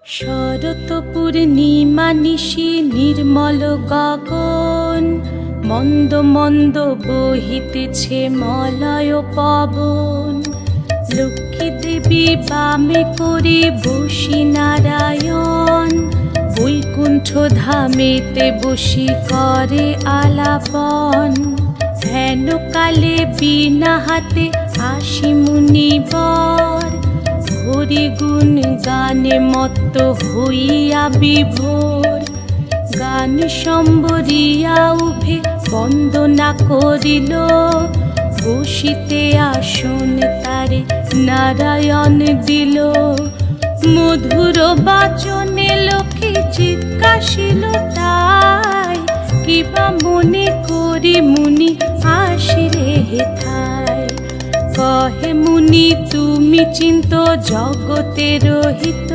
শরৎ পূর্ণিমা নিশি নির্মল গগন, মন্দ মন্দ বহিতেছে মলয় পবন। লক্ষ্মী দেবী বামে করে বসি নারায়ণ, বৈকুণ্ঠ ধামেতে বসি করে আলাপন। হেন কালে বিনা হাতে আসি মুনিবর, হরি গুণ গানে মত্ত হইয়া বিভোর। গান সম্বরিয়া উভে বন্দনা করিল, বসিতে আসন তারে নারায়ণ দিল। মধুর বাচনে লোকে জিজ্ঞাসিল তাই, কিবা মনে করি মুনি আসিরে হেথায়। কহে মুনি তুমি চিন্ত জগতের হিত,